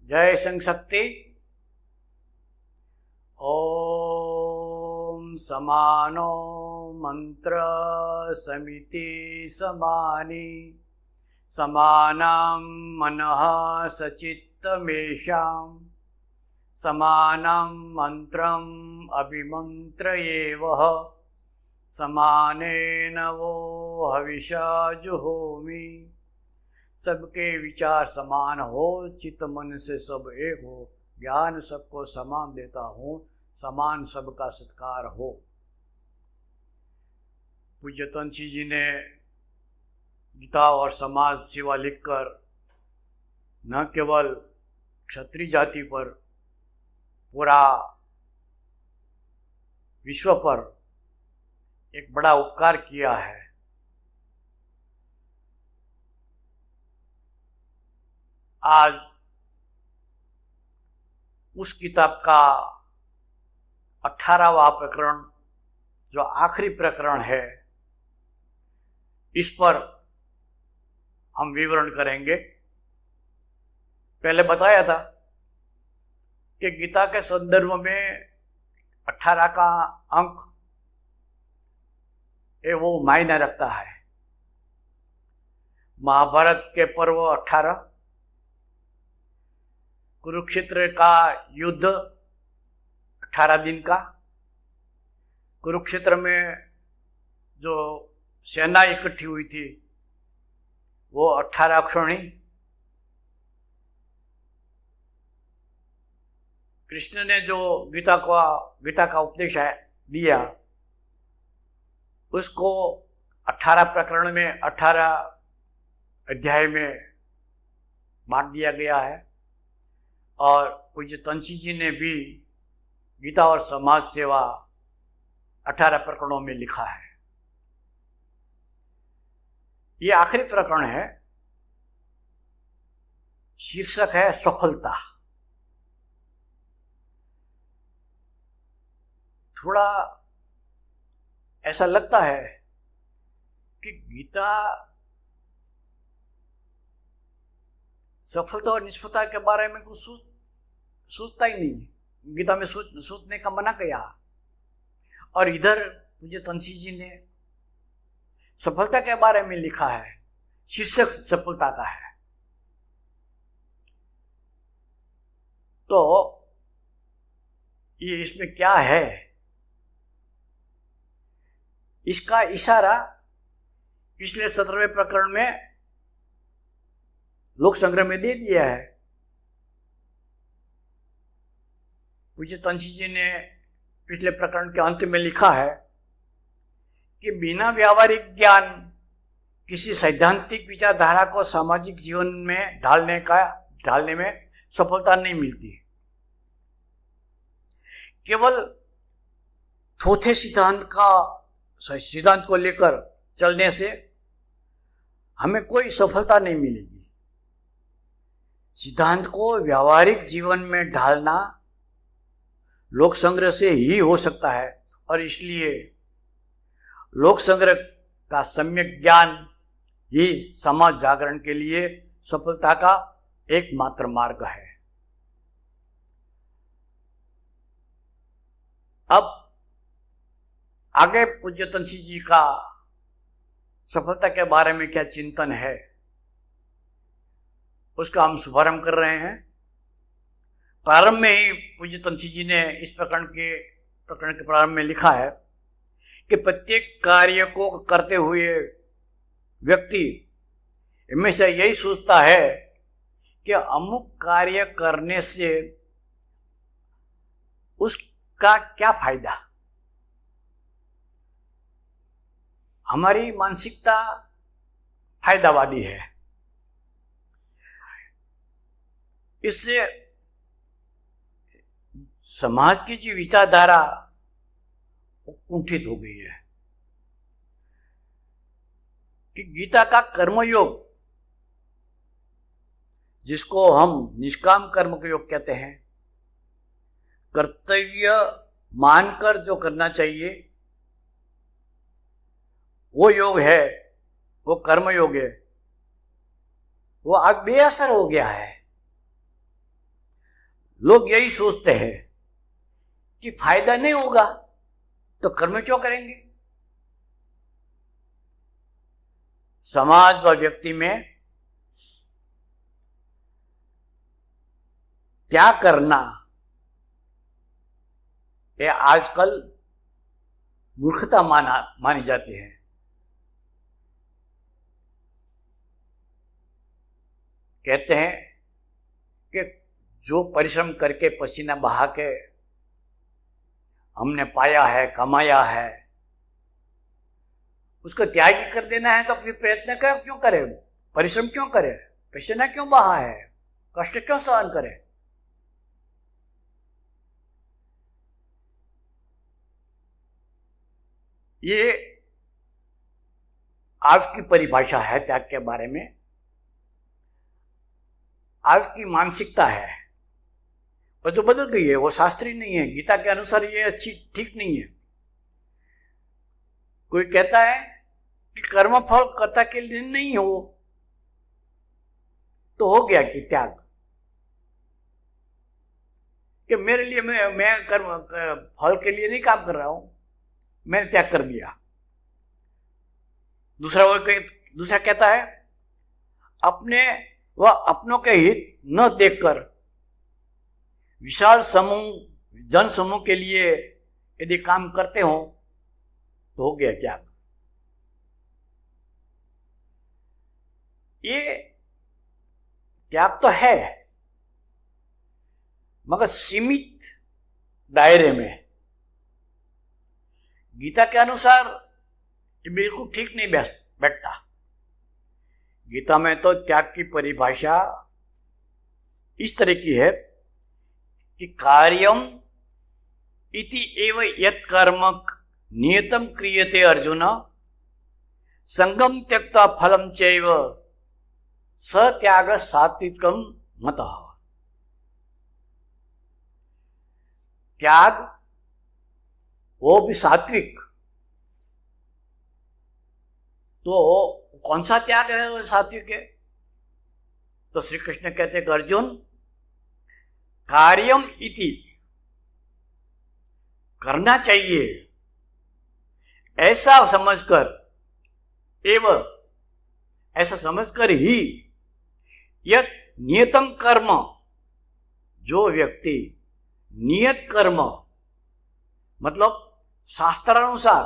जय संघ शक्ति। ओम समानो मंत्र समिति समानी समानां मनः सचित्तमेषां समानं मंत्रम् अभिमन्त्रयेवः समानेन वो हविषा जुहोमि। सबके विचार समान हो, चित्त मन से सब एक हो, ज्ञान सबको समान देता हूँ, समान सबका सत्कार हो। पूज्य तुलसी जी ने गीता और समाज सेवा लिखकर न केवल क्षत्रिय जाति पर, पूरा विश्व पर एक बड़ा उपकार किया है। आज उस किताब का 18वां प्रकरण, जो आखिरी प्रकरण है, इस पर हम विवरण करेंगे। पहले बताया था कि गीता के संदर्भ में 18 का अंक वो मायने रखता है। महाभारत के पर्व 18, कुरुक्षेत्र का युद्ध 18 दिन का, कुरुक्षेत्र में जो सेना इकट्ठी हुई थी वो 18 क्षणी, कृष्ण ने जो गीता का उपदेश है दिया, उसको 18 प्रकरण में 18 अध्याय में बांट दिया गया है। और पूज्य तुलसी जी ने भी गीता और समाज सेवा 18 प्रकरणों में लिखा है। ये आखिरी प्रकरण है। शीर्षक है सफलता। थोड़ा ऐसा लगता है कि गीता सफलता और निष्फलता के बारे में कुछ सोचता ही नहीं। गीता में सोचने का मना किया। और इधर पूज्य तुलसी जी ने सफलता के बारे में लिखा है, शीर्षक सफलता का है। तो ये इसमें क्या है, इसका इशारा पिछले 17वें प्रकरण में लोक संग्रह में दे दिया है। पूज्य तुलसी जी ने पिछले प्रकरण के अंत में लिखा है कि बिना व्यावहारिक ज्ञान किसी सैद्धांतिक विचारधारा को सामाजिक जीवन में ढालने में सफलता नहीं मिलती। केवल थोथे सिद्धांत को लेकर चलने से हमें कोई सफलता नहीं मिलेगी। सिद्धांत को व्यावहारिक जीवन में ढालना लोक संग्रह से ही हो सकता है। और इसलिए लोक संग्रह का सम्यक ज्ञान ही समाज जागरण के लिए सफलता का एकमात्र मार्ग है। अब आगे पूज्य तुलसी जी का सफलता के बारे में क्या चिंतन है, उसका हम शुभारंभ कर रहे हैं। प्रारंभ में ही पूज्य तुलसी जी ने इस प्रकरण के प्रारंभ में लिखा है कि प्रत्येक कार्य को करते हुए व्यक्ति हमेशा यही सोचता है कि अमुक कार्य करने से उसका क्या फायदा। हमारी मानसिकता फायदावादी है। इससे समाज की जो विचारधारा कुंठित हो गई है कि गीता का कर्मयोग, जिसको हम निष्काम कर्म का योग कहते हैं, कर्तव्य मानकर जो करना चाहिए वो योग है, वो कर्म योग है, वो आज बेअसर हो गया है। लोग यही सोचते हैं कि फायदा नहीं होगा तो कर्म क्यों करेंगे। समाज व व्यक्ति में त्याग करना ये आजकल मूर्खता मानी जाती है। कहते हैं कि जो परिश्रम करके पसीना बहा के हमने पाया है, कमाया है, उसको त्याग ही कर देना है तो फिर प्रयत्न क्यों करे, परिश्रम क्यों करे, पसीना क्यों बहा है, कष्ट क्यों सहन करे। ये आज की परिभाषा है त्याग के बारे में, आज की मानसिकता है और जो बदल गई है वो शास्त्रीय नहीं है, गीता के अनुसार ये अच्छी ठीक नहीं है। कोई कहता है कि कर्म फल कर्ता के लिए नहीं हो तो हो गया कि त्याग, कि मेरे लिए मैं कर्म फल के लिए नहीं काम कर रहा हूं, मैंने त्याग कर दिया। दूसरा कहता है अपने व अपनों के हित न देखकर विशाल जन समूह के लिए यदि काम करते हो तो हो गया त्याग। ये त्याग तो है मगर सीमित दायरे में। गीता के अनुसार ये बिल्कुल ठीक नहीं बैठता। गीता में तो त्याग की परिभाषा इस तरह की है कि कार्यम इति एव यत् कर्म नियतम क्रियते अर्जुन संगम त्यक्त्वा फलम चैव स त्याग सात्विकम मतः। त्याग वो भी सात्विक, तो कौन सा त्याग है वो सात्विक है। तो श्री कृष्ण कहते हैं अर्जुन कार्यम इति करना चाहिए ऐसा समझकर, एवं ऐसा समझकर ही यत नियतम कर्म, जो व्यक्ति नियत कर्म मतलब शास्त्रानुसार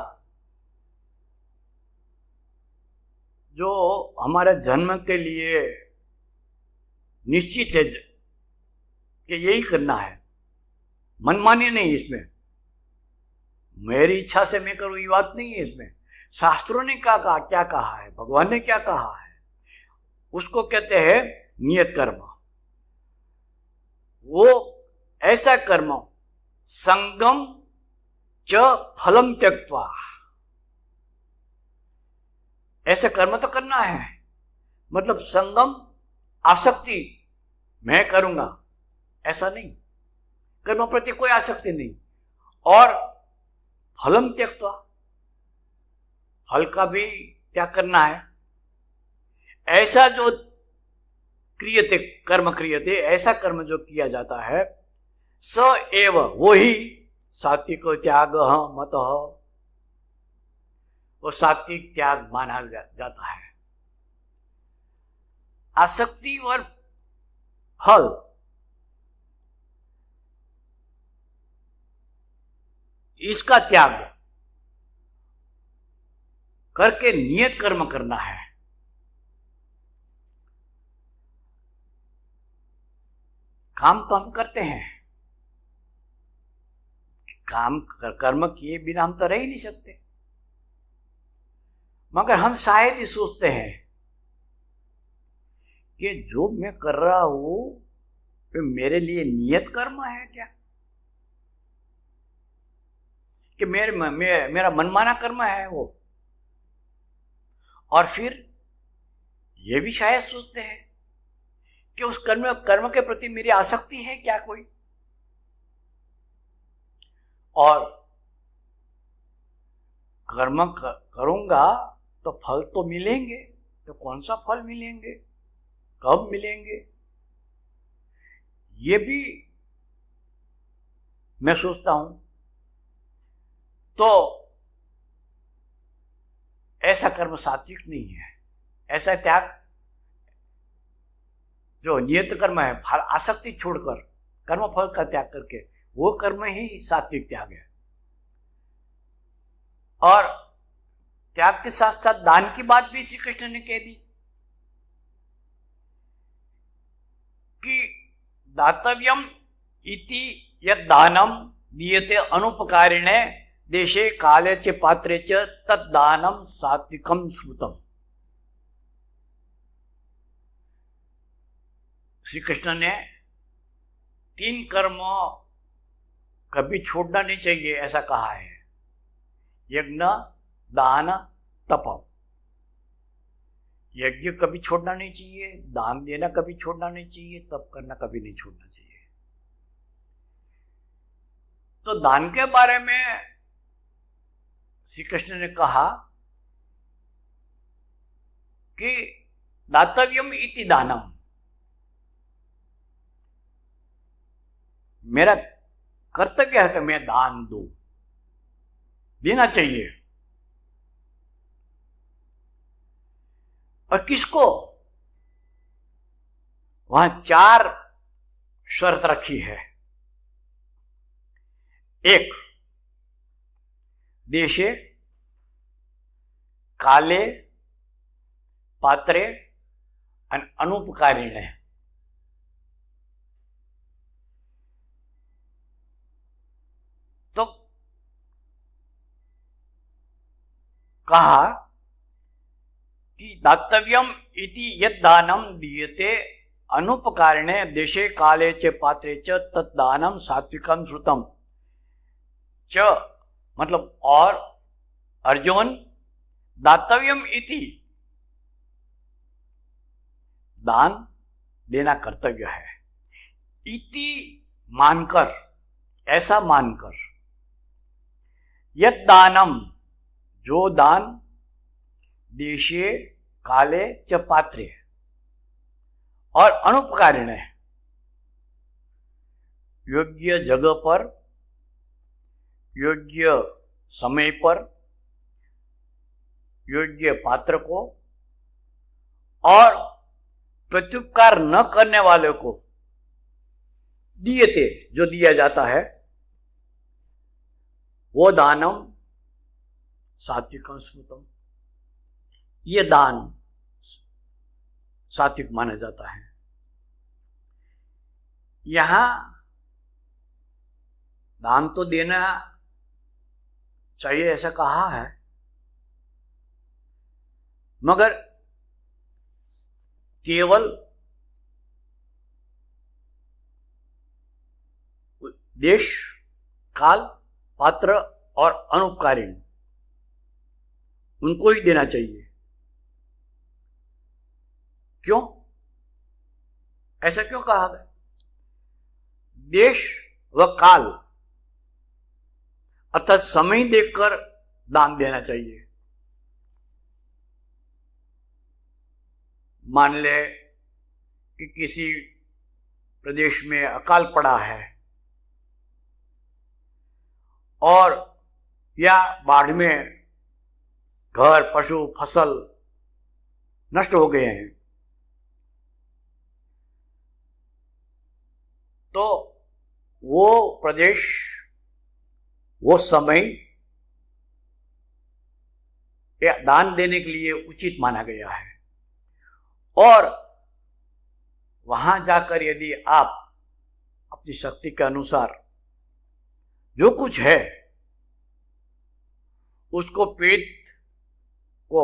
जो हमारे जन्म के लिए निश्चित है कि यही करना है, मनमानी नहीं, इसमें मेरी इच्छा से मैं करूं ये बात नहीं है। इसमें शास्त्रों ने क्या कहा है, भगवान ने क्या कहा है, उसको कहते हैं नियत कर्म। वो ऐसा कर्म संगम च फलम त्यक्त्वा, ऐसे कर्म तो करना है, मतलब संगम आसक्ति मैं करूंगा ऐसा नहीं, कर्म प्रति कोई आसक्ति नहीं, और फलम त्यक्त्वा, फल का भी त्याग करना है। ऐसा जो क्रियते कर्म क्रियते, ऐसा कर्म जो किया जाता है, स एव वो ही सात्विक त्याग मतः, वो सात्विक त्याग माना जाता है। आसक्ति और फल इसका त्याग करके नियत कर्म करना है। काम तो हम करते हैं, काम कर्म किए बिना हम तो रह ही नहीं सकते, मगर हम शायद ही सोचते हैं कि जो मैं कर रहा हूं वो मेरे लिए नियत कर्म है क्या, कि मेरा मनमाना कर्म है वो। और फिर ये भी शायद सोचते हैं कि उस कर्म के प्रति मेरी आसक्ति है क्या कोई, और कर्म करूंगा तो फल तो मिलेंगे, तो कौन सा फल मिलेंगे, कब मिलेंगे, ये भी मैं सोचता हूं तो ऐसा कर्म सात्विक नहीं है। ऐसा त्याग जो नियत कर्म है, फल आसक्ति छोड़कर कर्म फल का त्याग करके, वो कर्म ही सात्विक त्याग है। और त्याग के साथ साथ दान की बात भी श्री कृष्ण ने कह दी कि दातव्यम इति यद दानम दीयते अनुपकारिणे देशे काले च पात्रे च तद्दानम सात्विकम श्रुतम। श्री कृष्ण ने 3 कर्म कभी छोड़ना नहीं चाहिए ऐसा कहा है। यज्ञ, दान, तप। यज्ञ कभी छोड़ना नहीं चाहिए, दान देना कभी छोड़ना नहीं चाहिए, तप करना कभी नहीं छोड़ना चाहिए। तो दान के बारे में श्री कृष्ण ने कहा कि दातव्यम इति दानम, मेरा कर्तव्य है कि मैं दान दूं, देना चाहिए। और किसको? वहां 4 शर्त रखी है। 1, देशे, काले, पात्रे, अनुपकारिणे। तो कहा कि दातव्यम इति यद दानम दीयते अनुपकारिणे देशे काले च पात्रे च तद्दानम सात्विकम श्रुतम च, मतलब और अर्जुन दातव्यम इति, दान देना कर्तव्य है, इति मानकर, ऐसा मानकर, यद दानम, जो दान, देशे काले च पात्रे, और अनुपकारिण है, योग्य जगह पर, योग्य समय पर, योग्य पात्र को, और प्रत्युपकार न करने वाले को दियते, जो दिया जाता है, वो दानम सात्विकम स्मृतम, ये दान सात्विक माना जाता है। यहां दान तो देना चाहिए ऐसा कहा है, मगर केवल देश, काल, पात्र और अनुपकारिण, उनको ही देना चाहिए। क्यों? ऐसा क्यों कहा गया? देश व काल अर्थात समय देखकर दान देना चाहिए। मान ले कि किसी प्रदेश में अकाल पड़ा है और या बाढ़ में घर, पशु, फसल नष्ट हो गए हैं, तो वो प्रदेश, वो समय दान देने के लिए उचित माना गया है। और वहां जाकर यदि आप अपनी शक्ति के अनुसार जो कुछ है उसको पीड़ित को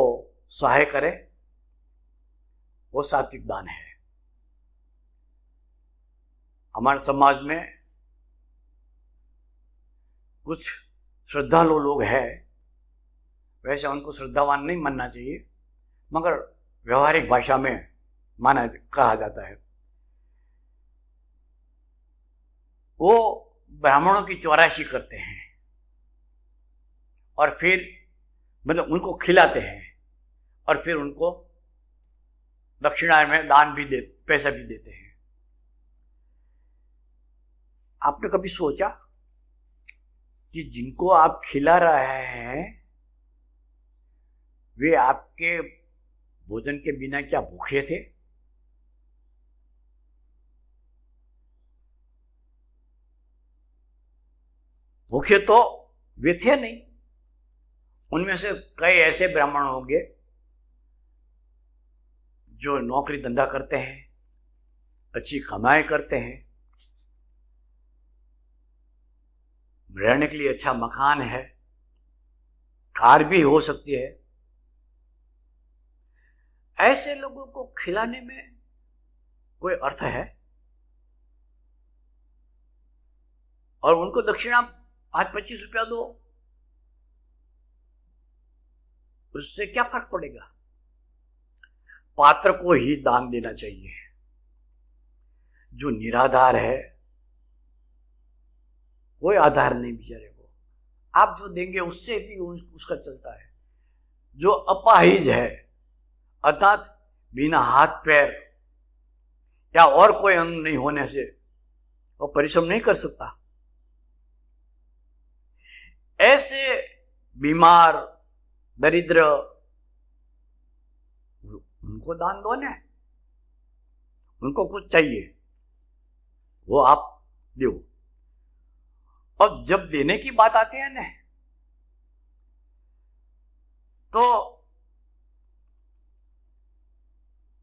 सहाय करें, वो सात्विक दान है। हमारे समाज में कुछ श्रद्धालु लोग हैं, वैसे उनको श्रद्धावान नहीं मानना चाहिए, मगर व्यवहारिक भाषा में कहा जाता है। वो ब्राह्मणों की 84 करते हैं और फिर मतलब उनको खिलाते हैं और फिर उनको दक्षिणा में दान भी पैसा भी देते हैं। आपने कभी सोचा कि जिनको आप खिला रहे हैं वे आपके भोजन के बिना क्या भूखे थे? भूखे तो वे थे नहीं। उनमें से कई ऐसे ब्राह्मण होंगे जो नौकरी धंधा करते हैं, अच्छी कमाई करते हैं, रहने के लिए अच्छा मकान है, कार भी हो सकती है। ऐसे लोगों को खिलाने में कोई अर्थ है? और उनको दक्षिणा 5-25 रुपया दो, उससे क्या फर्क पड़ेगा? पात्र को ही दान देना चाहिए। जो निराधार है, कोई आधार नहीं बेचारे को, आप जो देंगे उससे भी उसका चलता है। जो अपाहिज है अर्थात बिना हाथ पैर या और कोई अंग नहीं होने से वो परिश्रम नहीं कर सकता, ऐसे बीमार दरिद्र उनको दान दो ना। उनको कुछ चाहिए वो आप दो। और जब देने की बात आती है ना तो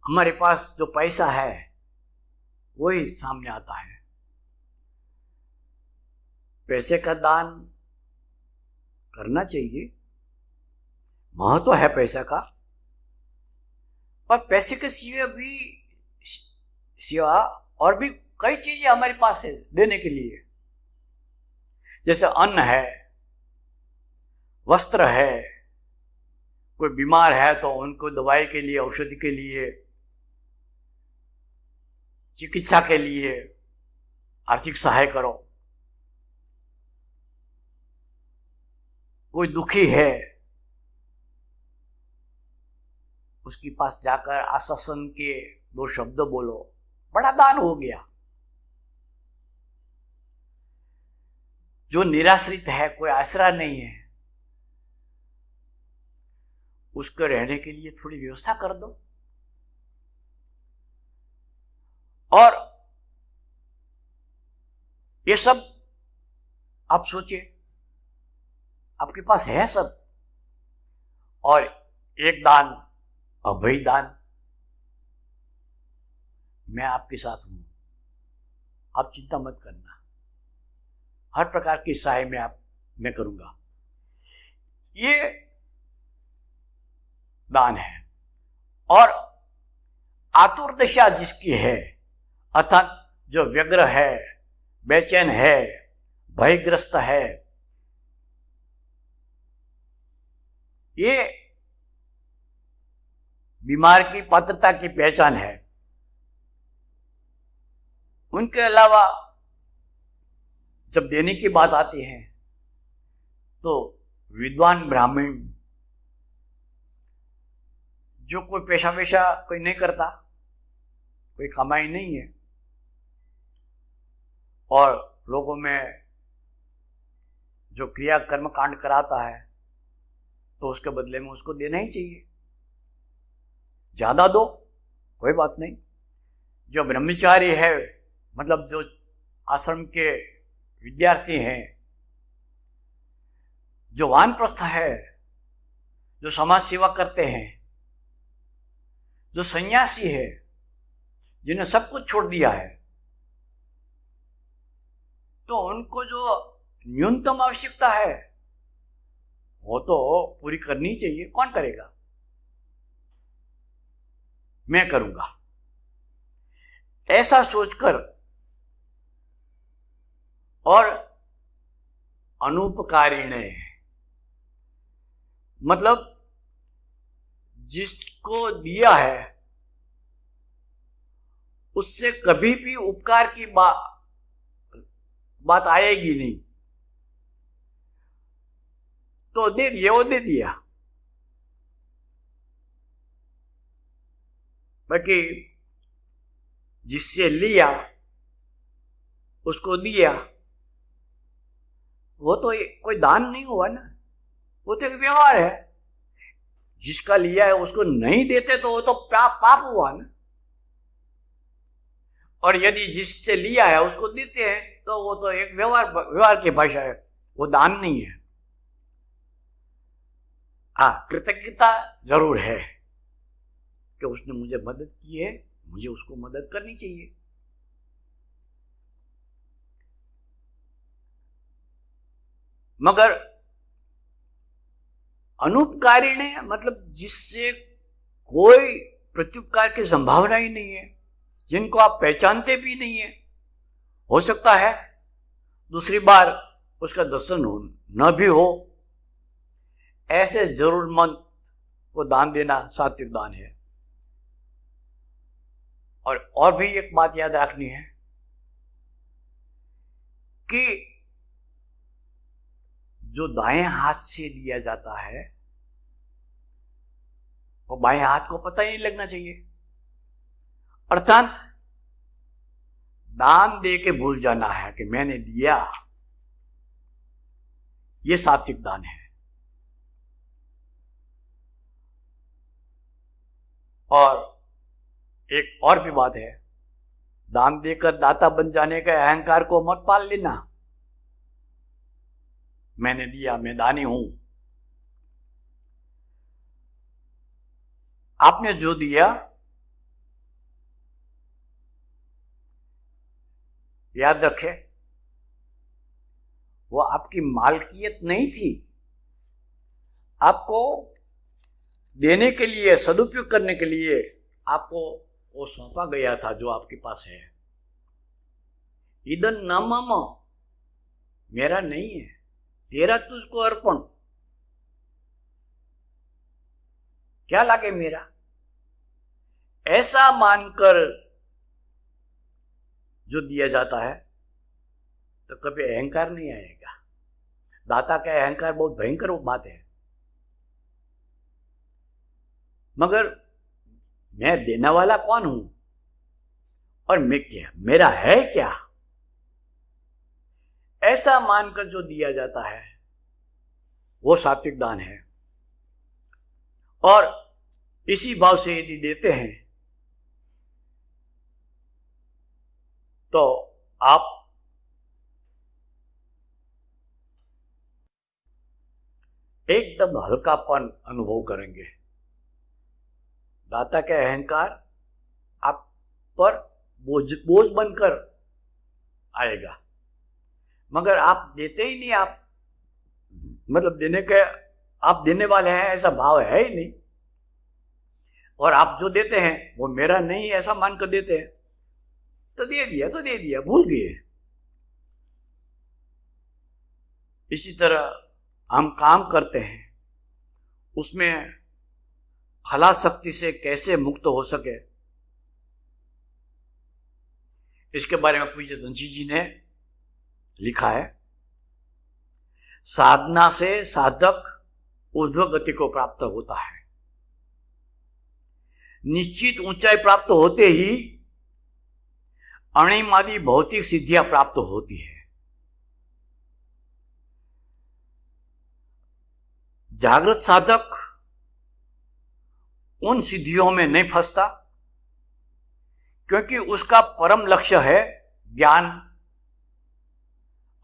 हमारे पास जो पैसा है वही सामने आता है। पैसे का दान करना चाहिए, महत्व है पैसा का, और पैसे के सिवा और भी कई चीजें हमारे पास है देने के लिए। जैसे अन्न है, वस्त्र है, कोई बीमार है तो उनको दवाई के लिए, औषधि के लिए, चिकित्सा के लिए आर्थिक सहाय करो। कोई दुखी है उसके पास जाकर आश्वासन के 2 शब्द बोलो, बड़ा दान हो गया। जो निराश्रित है, कोई आसरा नहीं है, उसको रहने के लिए थोड़ी व्यवस्था कर दो। और ये सब आप सोचिए, आपके पास है सब। और एक दान, अभय दान, मैं आपके साथ हूं, आप चिंता मत करना, हर प्रकार की सहाय मैं करूंगा। ये दान है। और आतुर दशा जिसकी है, अर्थात जो व्यग्र है, बेचैन है, भयग्रस्त है, ये बीमार की पात्रता की पहचान है। उनके अलावा जब देने की बात आती है तो विद्वान ब्राह्मण, जो कोई पेशा वेशा कोई नहीं करता, कोई कमाई नहीं है, और लोगों में जो क्रिया कर्म कांड कराता है, तो उसके बदले में उसको देना ही चाहिए। ज्यादा दो कोई बात नहीं। जो ब्रह्मचारी है, मतलब जो आश्रम के विद्यार्थी हैं, जो वानप्रस्थ है, जो समाज सेवा करते हैं, जो सन्यासी है, जिन्हें सब कुछ छोड़ दिया है, तो उनको जो न्यूनतम आवश्यकता है वो तो पूरी करनी चाहिए। कौन करेगा? मैं करूंगा, ऐसा सोचकर। और अनुपकारिणे, मतलब जिसको दिया है उससे कभी भी उपकार की बात आएगी नहीं, तो दे दिया, वो दे दिया। बाकी जिससे लिया उसको दिया, वो तो कोई दान नहीं हुआ ना, वो तो एक व्यवहार है। जिसका लिया है उसको नहीं देते तो वो तो पाप हुआ ना। और यदि जिससे लिया है उसको देते हैं तो वो तो एक व्यवहार की भाषा है, वो दान नहीं है। कृतज्ञता जरूर है कि उसने मुझे मदद की है, मुझे उसको मदद करनी चाहिए। मगर अनुपकारी ने मतलब जिससे कोई प्रत्युपकार की संभावना ही नहीं है, जिनको आप पहचानते भी नहीं है, हो सकता है दूसरी बार उसका दर्शन न भी हो, ऐसे जरूरतमंद को दान देना सात्विक दान है। और भी एक बात याद रखनी है कि जो दाएं हाथ से लिया जाता है वो बाएं हाथ को पता ही नहीं लगना चाहिए। अर्थात दान दे के भूल जाना है कि मैंने दिया, ये सात्विक दान है। और एक और भी बात है, दान देकर दाता बन जाने के अहंकार को मत पाल लेना। मैंने दिया, मैं दानी हूं। आपने जो दिया याद रखे वो आपकी मालकियत नहीं थी, आपको देने के लिए, सदुपयोग करने के लिए आपको वो सौंपा गया था जो आपके पास है। इदन न मम, मेरा नहीं है, तेरा तुझको अर्पण। क्या लागे मेरा, ऐसा मानकर जो दिया जाता है तो कभी अहंकार नहीं आएगा। दाता का अहंकार बहुत भयंकर बात है। मगर मैं देने वाला कौन हूं और मैं क्या, मेरा है क्या, ऐसा मानकर जो दिया जाता है वो सात्विक दान है। और इसी भाव से यदि देते हैं तो आप एकदम हल्कापन अनुभव करेंगे। दाता का अहंकार आप पर बोझ बनकर आएगा। मगर आप देते ही नहीं, आप मतलब देने के, आप देने वाले हैं ऐसा भाव है ही नहीं। और आप जो देते हैं वो मेरा नहीं ऐसा मानकर देते हैं, तो दे दिया, भूल गए। इसी तरह हम काम करते हैं, उसमें खला शक्ति से कैसे मुक्त हो सके, इसके बारे में पूज्य धनसिंह जी ने लिखा है। साधना से साधक ऊर्ध्व गति को प्राप्त होता है। निश्चित ऊंचाई प्राप्त होते ही अणिमादि भौतिक सिद्धियां प्राप्त होती है। जागृत साधक उन सिद्धियों में नहीं फंसता, क्योंकि उसका परम लक्ष्य है ज्ञान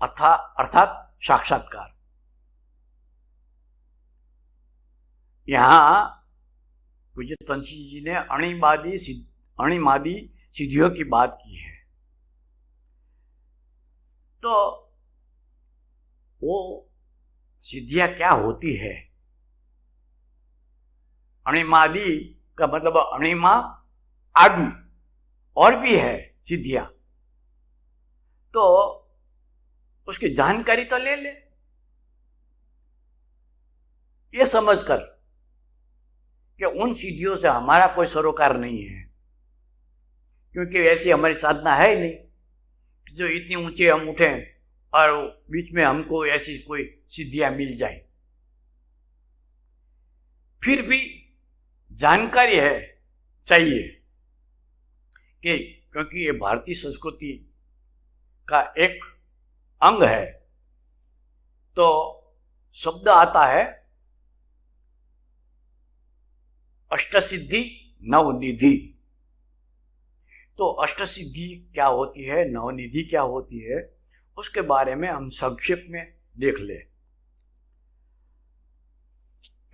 अर्थात साक्षात्कार। यहां पूज्य धनसिंह जी ने अणिमादि सिद्धियों की बात की है। तो वो सिद्धियां क्या होती है? अणिमादि का मतलब अणिमा आदि और भी है सिद्धियां, तो उसकी जानकारी तो ले ले, ये समझकर कि उन सिद्धियों से हमारा कोई सरोकार नहीं है, क्योंकि ऐसी हमारी साधना है ही नहीं जो इतनी ऊंचे हम उठें और बीच में हमको ऐसी कोई सिद्धियां मिल जाए। फिर भी जानकारी है चाहिए कि क्योंकि ये भारतीय संस्कृति का एक अंग है तो शब्द आता है अष्टसिद्धि नवनिधि। तो अष्टसिद्धि क्या होती है, नवनिधि क्या होती है, उसके बारे में हम संक्षेप में देख ले।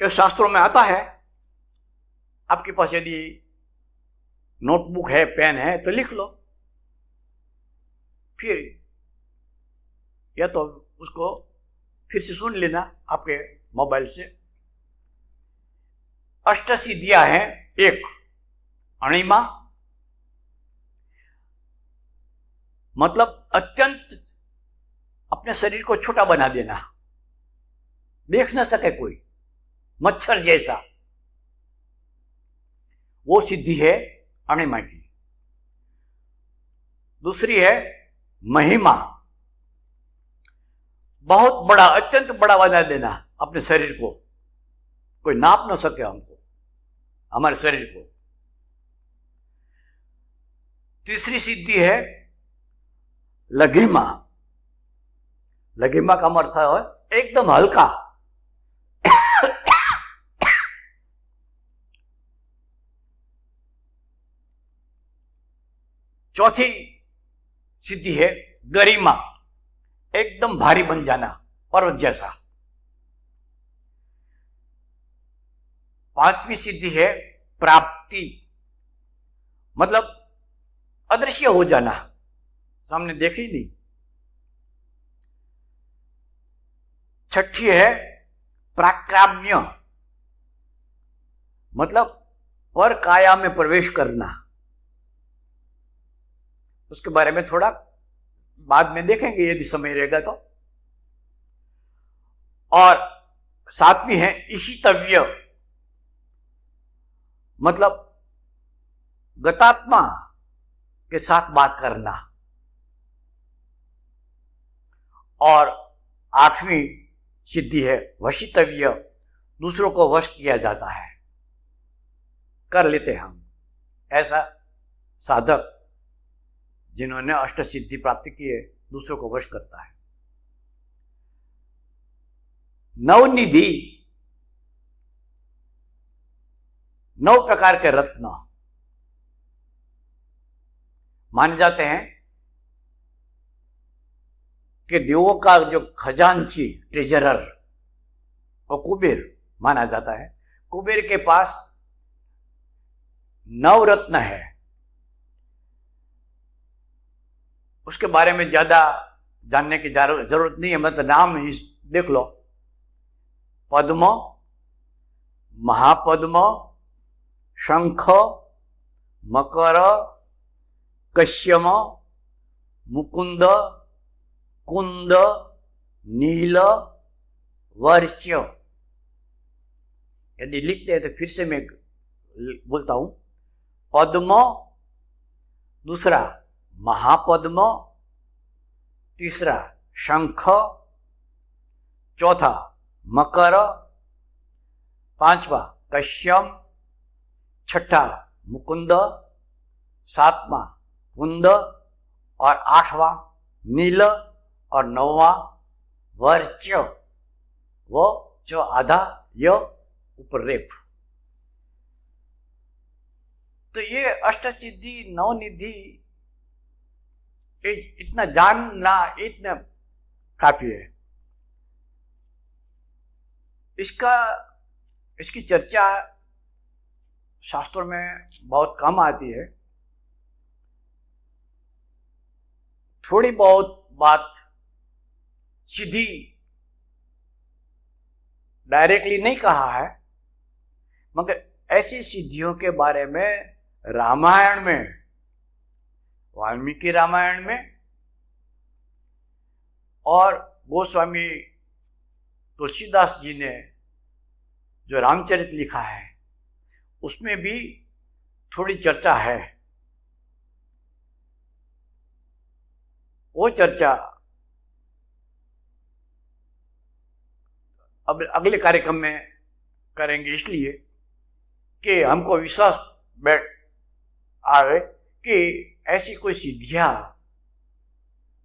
ये शास्त्रों में आता है। आपके पास यदि नोटबुक है, पेन है तो लिख लो, फिर या तो उसको फिर से सुन लेना आपके मोबाइल से। अष्टसिद्धियां हैं। एक, अणिमा, मतलब अत्यंत अपने शरीर को छोटा बना देना, देख ना सके कोई, मच्छर जैसा, वो सिद्धि है अणिमा की। दूसरी है महिमा, बहुत बड़ा, अत्यंत बड़ा बना देना अपने शरीर को, कोई नाप ना सके हमको, हमारे शरीर को। तीसरी सिद्धि है लघिमा। लघिमा का अर्थ है एकदम हल्का। चौथी सिद्धि है गरिमा, एकदम भारी बन जाना, पर्वत जैसा। पांचवी सिद्धि है प्राप्ति, मतलब अदृश्य हो जाना, सामने देखे ही नहीं। छठी है प्राक्राम्य, मतलब पर काया में प्रवेश करना। उसके बारे में थोड़ा बाद में देखेंगे यदि समय रहेगा तो। और सातवीं है ईशितव्य, मतलब गतात्मा के साथ बात करना। और आठवीं सिद्धि है वशितव्य, दूसरों को वश किया जाता है, कर लेते हम। ऐसा साधक जिन्होंने अष्ट सिद्धि प्राप्त की है, दूसरों को वश करता है। नवनिधि, 9 प्रकार के रत्न माने जाते हैं कि देवों का जो खजांची, ट्रेजरर, और कुबेर माना जाता है। कुबेर के पास 9 रत्न है। उसके बारे में ज्यादा जानने की जरूरत नहीं है, मतलब नाम ही देख लो। पद्म, महापद्म, शंख, मकर, कश्यम, मुकुंद, कुंद, नील, वर्च। यदि लिखते हैं तो फिर से मैं बोलता हूं। पद्म, दूसरा महापद्म, तीसरा शंख, चौथा मकर, पांचवा कश्यम, छठा मुकुंद, सातवां कुंद, और आठवां नील, और 9वां वर्च, वो जो आधा य ऊपर रेप। तो ये अष्ट सिद्धि नवनिधि इतना जानना इतना काफी है। इसकी चर्चा शास्त्रों में बहुत कम आती है। थोड़ी बहुत बात सीधी डायरेक्टली नहीं कहा है, मगर ऐसी सिद्धियों के बारे में रामायण में, वाल्मीकि रामायण में, और गोस्वामी तुलसीदास जी ने जो रामचरित लिखा है उसमें भी थोड़ी चर्चा है। वो चर्चा अब अगले कार्यक्रम में करेंगे, इसलिए कि हमको विश्वास बैठ आए कि ऐसी कोई सिद्धियां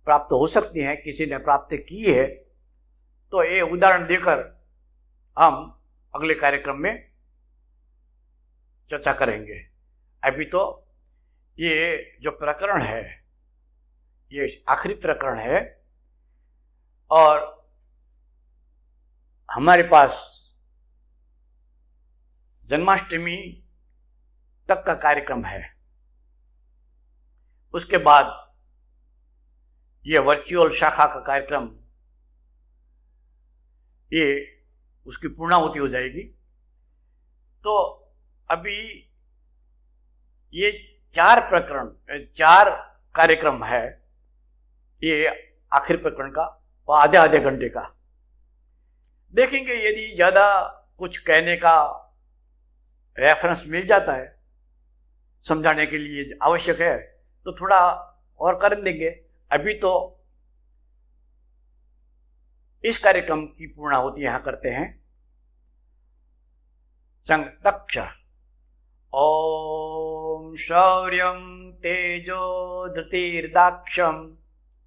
प्राप्त हो सकती हैं, किसी ने प्राप्त की है तो ये उदाहरण देकर हम अगले कार्यक्रम में चर्चा करेंगे। अभी तो ये जो प्रकरण है ये आखिरी प्रकरण है और हमारे पास जन्माष्टमी तक का कार्यक्रम है। उसके बाद ये वर्चुअल शाखा का कार्यक्रम ये उसकी पूर्णाहुति हो जाएगी। तो अभी ये 4 कार्यक्रम है, ये आखिरी प्रकरण का और आधे घंटे का देखेंगे। यदि ज़्यादा कुछ कहने का रेफरेंस मिल जाता है, समझाने के लिए आवश्यक है, तो थोड़ा और कर देंगे। अभी तो इस कार्यक्रम की पूर्णाहुति यहां करते हैं। संतक्ष ओम शौर्यं तेजो धृतिर्दाक्षं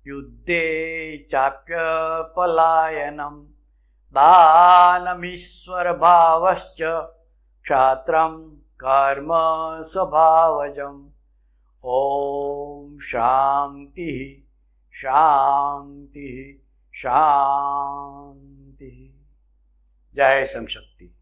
युद्धे चाप्य पलायनम दानमीश्वर भावश्च क्षात्रं कर्म स्वभावजम्। ओम शांति शांति शांति। जय संशक्ति।